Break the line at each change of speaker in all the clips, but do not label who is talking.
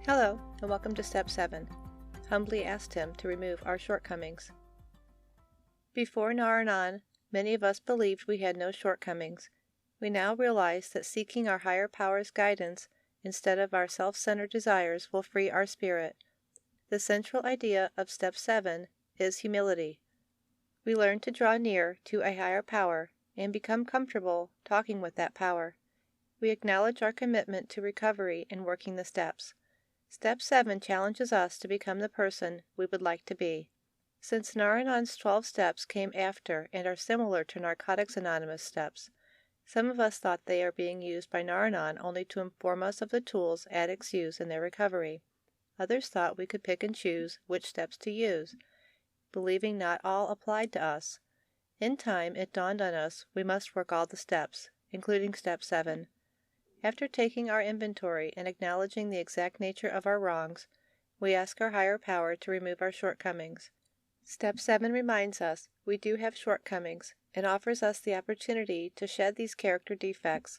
Hello, and welcome to Step 7. Humbly asked him to remove our shortcomings. Before Nar-Anon, many of us believed we had no shortcomings. We now realize that seeking our higher power's guidance instead of our self-centered desires will free our spirit. The central idea of Step 7 is humility. We learn to draw near to a higher power and become comfortable talking with that power. We acknowledge our commitment to recovery in working the steps. Step 7 challenges us to become the person we would like to be. Since Nar-Anon's 12 steps came after and are similar to Narcotics Anonymous steps, some of us thought they are being used by Nar-Anon only to inform us of the tools addicts use in their recovery. Others thought we could pick and choose which steps to use, believing not all applied to us. In time, it dawned on us we must work all the steps, including Step 7. After taking our inventory and acknowledging the exact nature of our wrongs, we ask our higher power to remove our shortcomings. Step 7 reminds us we do have shortcomings and offers us the opportunity to shed these character defects.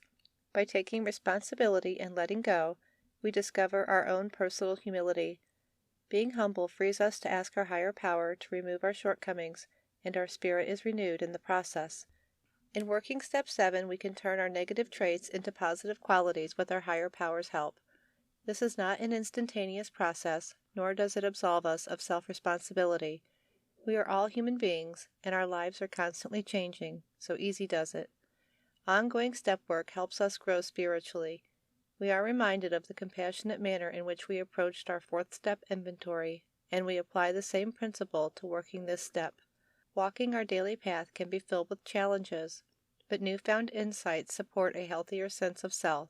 By taking responsibility and letting go, we discover our own personal humility. Being humble frees us to ask our higher power to remove our shortcomings, and our spirit is renewed in the process. In working Step 7, we can turn our negative traits into positive qualities with our higher power's help. This is not an instantaneous process, nor does it absolve us of self-responsibility. We are all human beings, and our lives are constantly changing, so easy does it. Ongoing step work helps us grow spiritually. We are reminded of the compassionate manner in which we approached our 4th step inventory, and we apply the same principle to working this step. Walking our daily path can be filled with challenges, but newfound insights support a healthier sense of self.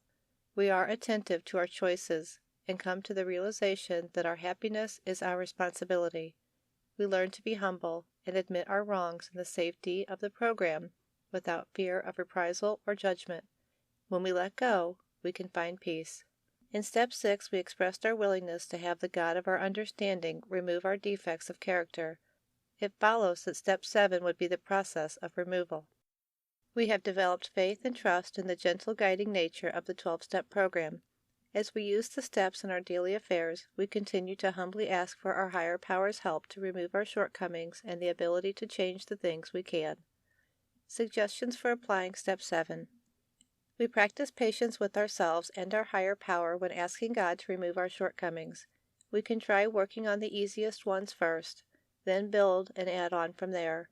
We are attentive to our choices and come to the realization that our happiness is our responsibility. We learn to be humble and admit our wrongs in the safety of the program without fear of reprisal or judgment. When we let go, we can find peace. In Step 6, we expressed our willingness to have the God of our understanding remove our defects of character. It follows that Step 7 would be the process of removal. We have developed faith and trust in the gentle guiding nature of the 12-step program. As we use the steps in our daily affairs, we continue to humbly ask for our higher power's help to remove our shortcomings and the ability to change the things we can. Suggestions for applying Step 7. We practice patience with ourselves and our higher power when asking God to remove our shortcomings. We can try working on the easiest ones first, then build and add on from there.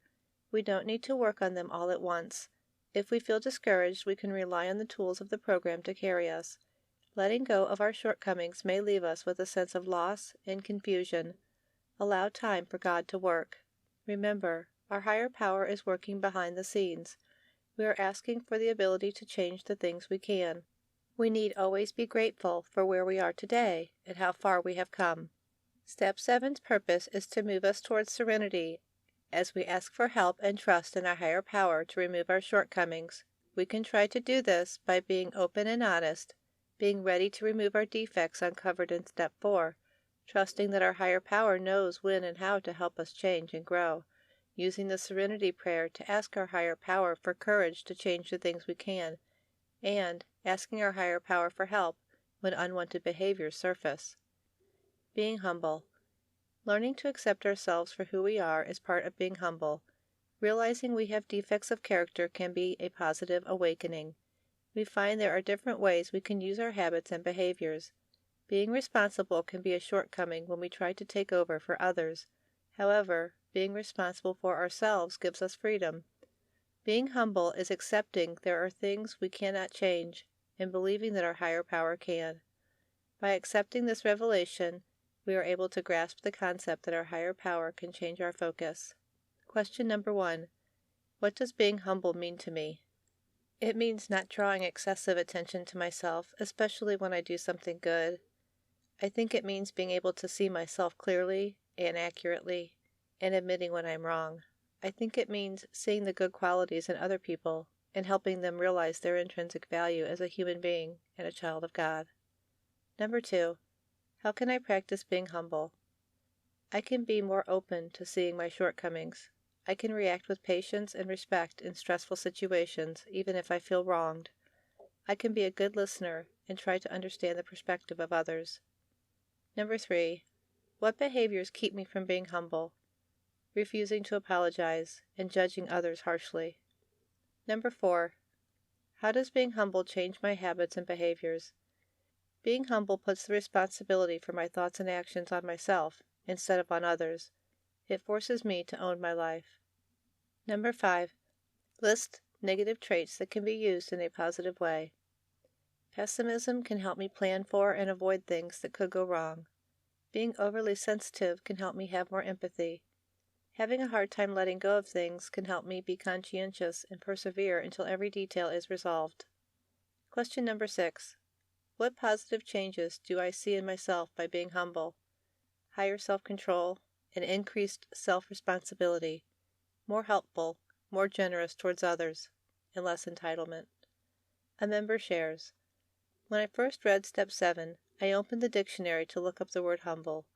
We don't need to work on them all at once. If we feel discouraged, we can rely on the tools of the program to carry us. Letting go of our shortcomings may leave us with a sense of loss and confusion. Allow time for God to work. Remember, our higher power is working behind the scenes. We are asking for the ability to change the things we can. We need always be grateful for where we are today and how far we have come. Step 7's purpose is to move us towards serenity. As we ask for help and trust in our higher power to remove our shortcomings, we can try to do this by being open and honest, being ready to remove our defects uncovered in Step 4, trusting that our higher power knows when and how to help us change and grow, using the Serenity Prayer to ask our higher power for courage to change the things we can, and asking our higher power for help when unwanted behaviors surface. Being humble. Learning to accept ourselves for who we are is part of being humble. Realizing we have defects of character can be a positive awakening. We find there are different ways we can use our habits and behaviors. Being responsible can be a shortcoming when we try to take over for others. However, being responsible for ourselves gives us freedom. Being humble is accepting there are things we cannot change and believing that our higher power can. By accepting this revelation, we are able to grasp the concept that our higher power can change our focus. Question number 1. What does being humble mean to me? It means not drawing excessive attention to myself, especially when I do something good. I think it means being able to see myself clearly and accurately, and admitting when I'm wrong. I think it means seeing the good qualities in other people and helping them realize their intrinsic value as a human being and a child of God. Number 2. How can I practice being humble? I can be more open to seeing my shortcomings. I can react with patience and respect in stressful situations, even if I feel wronged. I can be a good listener and try to understand the perspective of others. Number 3. What behaviors keep me from being humble? Refusing to apologize and judging others harshly. Number 4. How does being humble change my habits and behaviors? Being humble puts the responsibility for my thoughts and actions on myself instead of on others. It forces me to own my life. Number 5. List negative traits that can be used in a positive way. Pessimism can help me plan for and avoid things that could go wrong. Being overly sensitive can help me have more empathy. Having a hard time letting go of things can help me be conscientious and persevere until every detail is resolved. Question number 6. What positive changes do I see in myself by being humble? Higher self-control and increased self-responsibility. More helpful, more generous towards others, and less entitlement. A member shares, when I first read Step 7, I opened the dictionary to look up the word humble.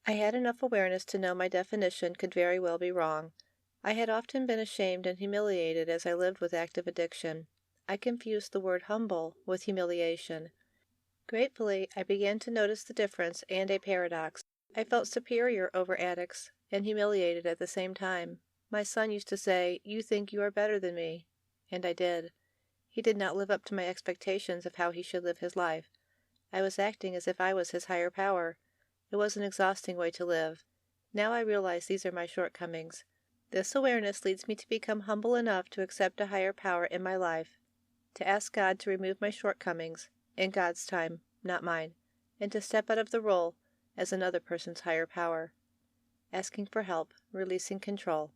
I had enough awareness to know my definition could very well be wrong. I had often been ashamed and humiliated as I lived with active addiction. I confused the word humble with humiliation. Gratefully, I began to notice the difference and a paradox. I felt superior over addicts and humiliated at the same time. My son used to say, "You think you are better than me." And I did. He did not live up to my expectations of how he should live his life. I was acting as if I was his higher power. It was an exhausting way to live. Now I realize these are my shortcomings. This awareness leads me to become humble enough to accept a higher power in my life, to ask God to remove my shortcomings, in God's time, not mine, and to step out of the role as another person's higher power. Asking for help, releasing control.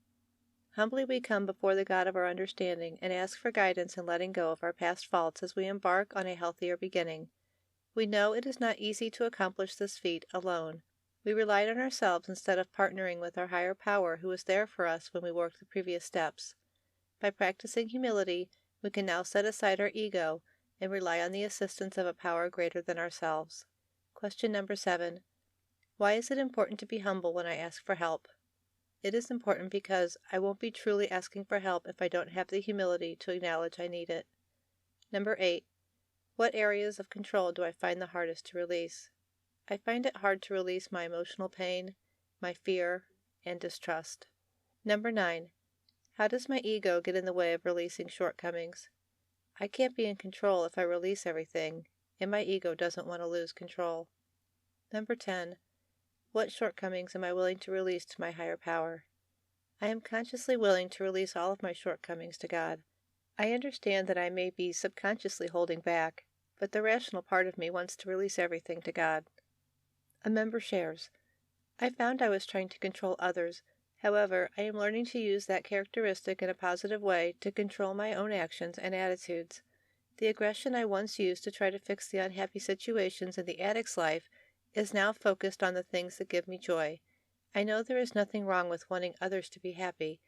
Humbly we come before the God of our understanding and ask for guidance in letting go of our past faults as we embark on a healthier beginning. We know it is not easy to accomplish this feat alone. We relied on ourselves instead of partnering with our higher power who was there for us when we worked the previous steps. By practicing humility, we can now set aside our ego and rely on the assistance of a power greater than ourselves. Question number 7. Why is it important to be humble when I ask for help? It is important because I won't be truly asking for help if I don't have the humility to acknowledge I need it. Number 8. What areas of control do I find the hardest to release? I find it hard to release my emotional pain, my fear, and distrust. Number 9. How does my ego get in the way of releasing shortcomings? I can't be in control if I release everything, and my ego doesn't want to lose control. Number 10. What shortcomings am I willing to release to my higher power? I am consciously willing to release all of my shortcomings to God. I understand that I may be subconsciously holding back, but the rational part of me wants to release everything to God. A member shares, I found I was trying to control others. However, I am learning to use that characteristic in a positive way to control my own actions and attitudes. The aggression I once used to try to fix the unhappy situations in the addict's life is now focused on the things that give me joy. I know there is nothing wrong with wanting others to be happy.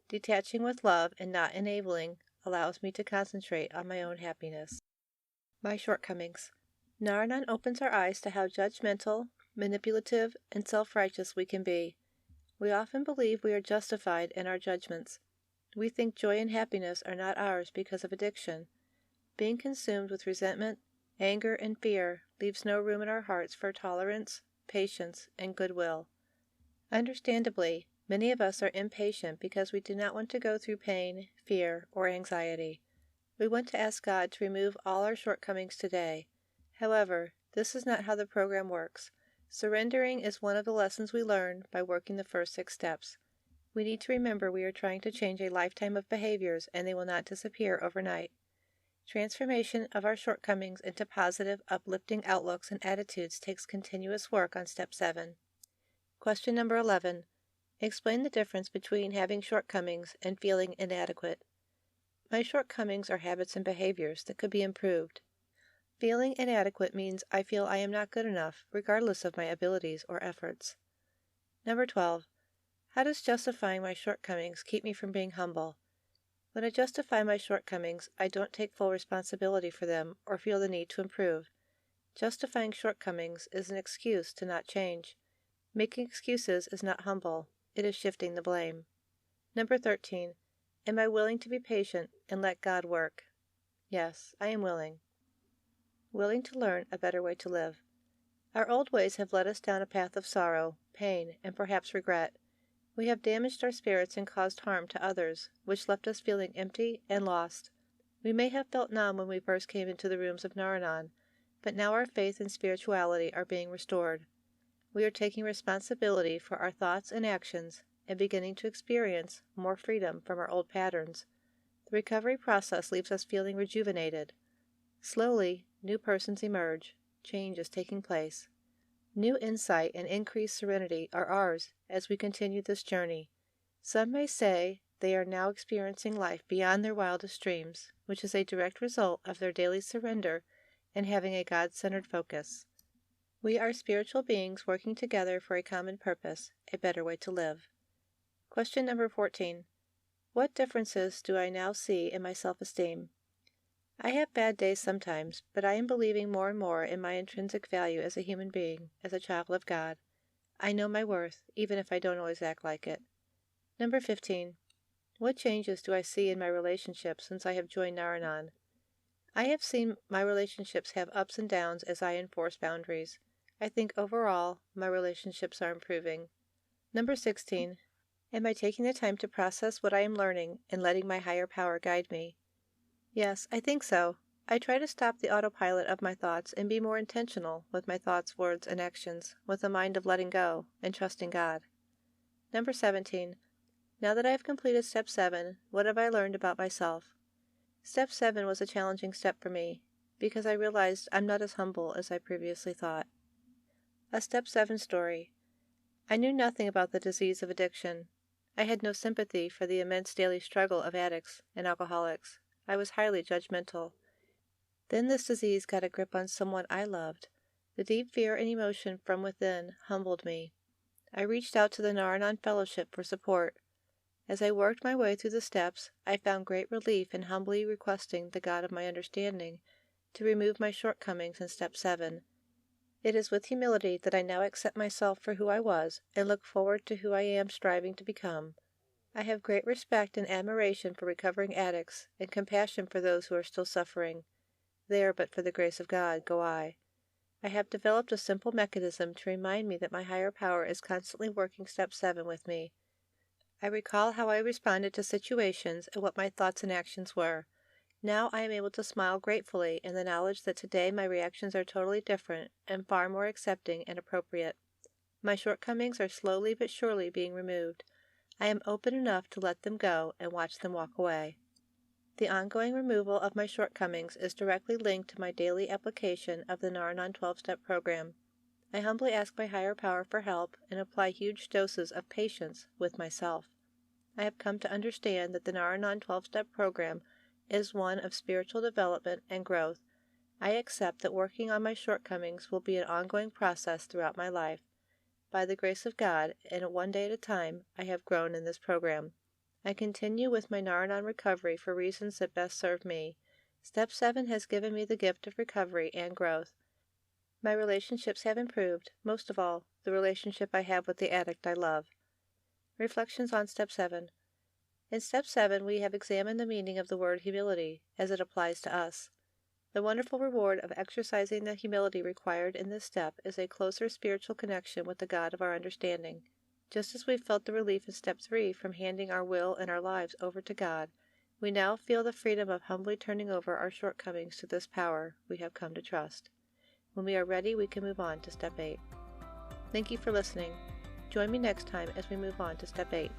Detaching with love and not enabling allows me to concentrate on my own happiness. My shortcomings. Nar-Anon opens our eyes to how judgmental, manipulative, and self-righteous we can be. We often believe we are justified in our judgments. We think joy and happiness are not ours because of addiction. Being consumed with resentment, anger, and fear leaves no room in our hearts for tolerance, patience, and goodwill. Understandably, many of us are impatient because we do not want to go through pain, fear, or anxiety. We want to ask God to remove all our shortcomings today. However, this is not how the program works. Surrendering is one of the lessons we learn by working the first 6 steps. We need to remember we are trying to change a lifetime of behaviors and they will not disappear overnight. Transformation of our shortcomings into positive, uplifting outlooks and attitudes takes continuous work on Step 7. Question number 11. Explain the difference between having shortcomings and feeling inadequate. My shortcomings are habits and behaviors that could be improved. Feeling inadequate means I feel I am not good enough, regardless of my abilities or efforts. Number 12. How does justifying my shortcomings keep me from being humble? When I justify my shortcomings, I don't take full responsibility for them or feel the need to improve. Justifying shortcomings is an excuse to not change. Making excuses is not humble. It is shifting the blame. Number 13. Am I willing to be patient and let God work? Yes, I am willing. Willing to learn a better way to live. Our old ways have led us down a path of sorrow, pain, and perhaps regret. We have damaged our spirits and caused harm to others, which left us feeling empty and lost. We may have felt numb when we first came into the rooms of Nar-Anon, but now our faith and spirituality are being restored. We are taking responsibility for our thoughts and actions and beginning to experience more freedom from our old patterns. The recovery process leaves us feeling rejuvenated. Slowly, new persons emerge. Change is taking place. New insight and increased serenity are ours as we continue this journey. Some may say they are now experiencing life beyond their wildest dreams, which is a direct result of their daily surrender and having a God-centered focus. We are spiritual beings working together for a common purpose, a better way to live. Question number 14. What differences do I now see in my self-esteem? I have bad days sometimes, but I am believing more and more in my intrinsic value as a human being, as a child of God. I know my worth, even if I don't always act like it. Number 15. What changes do I see in my relationships since I have joined Nar-Anon? I have seen my relationships have ups and downs as I enforce boundaries. I think overall, my relationships are improving. Number 16. Am I taking the time to process what I am learning and letting my higher power guide me? Yes, I think so. I try to stop the autopilot of my thoughts and be more intentional with my thoughts, words, and actions, with a mind of letting go and trusting God. Number 17. Now that I have completed Step 7, what have I learned about myself? Step 7 was a challenging step for me, because I realized I'm not as humble as I previously thought. A Step 7 story. I knew nothing about the disease of addiction. I had no sympathy for the immense daily struggle of addicts and alcoholics. I was highly judgmental. Then this disease got a grip on someone I loved. The deep fear and emotion from within humbled me. I reached out to the Nar-Anon Fellowship for support. As I worked my way through the steps, I found great relief in humbly requesting the God of my understanding to remove my shortcomings in Step 7. It is with humility that I now accept myself for who I was and look forward to who I am striving to become. I have great respect and admiration for recovering addicts and compassion for those who are still suffering. There, but for the grace of God, go I. I have developed a simple mechanism to remind me that my higher power is constantly working Step 7 with me. I recall how I responded to situations and what my thoughts and actions were. Now I am able to smile gratefully in the knowledge that today my reactions are totally different and far more accepting and appropriate. My shortcomings are slowly but surely being removed. I am open enough to let them go and watch them walk away. The ongoing removal of my shortcomings is directly linked to my daily application of the Nar-Anon 12-step program. I humbly ask my higher power for help and apply huge doses of patience with myself. I have come to understand that the Nar-Anon 12-step program is one of spiritual development and growth. I accept that working on my shortcomings will be an ongoing process throughout my life. By the grace of God, and one day at a time, I have grown in this program. I continue with my Nar-Anon recovery for reasons that best serve me. Step 7 has given me the gift of recovery and growth. My relationships have improved, most of all, the relationship I have with the addict I love. Reflections on Step 7. In Step 7, we have examined the meaning of the word humility as it applies to us. The wonderful reward of exercising the humility required in this step is a closer spiritual connection with the God of our understanding. Just as we felt the relief in Step 3 from handing our will and our lives over to God, we now feel the freedom of humbly turning over our shortcomings to this power we have come to trust. When we are ready, we can move on to Step 8. Thank you for listening. Join me next time as we move on to Step 8.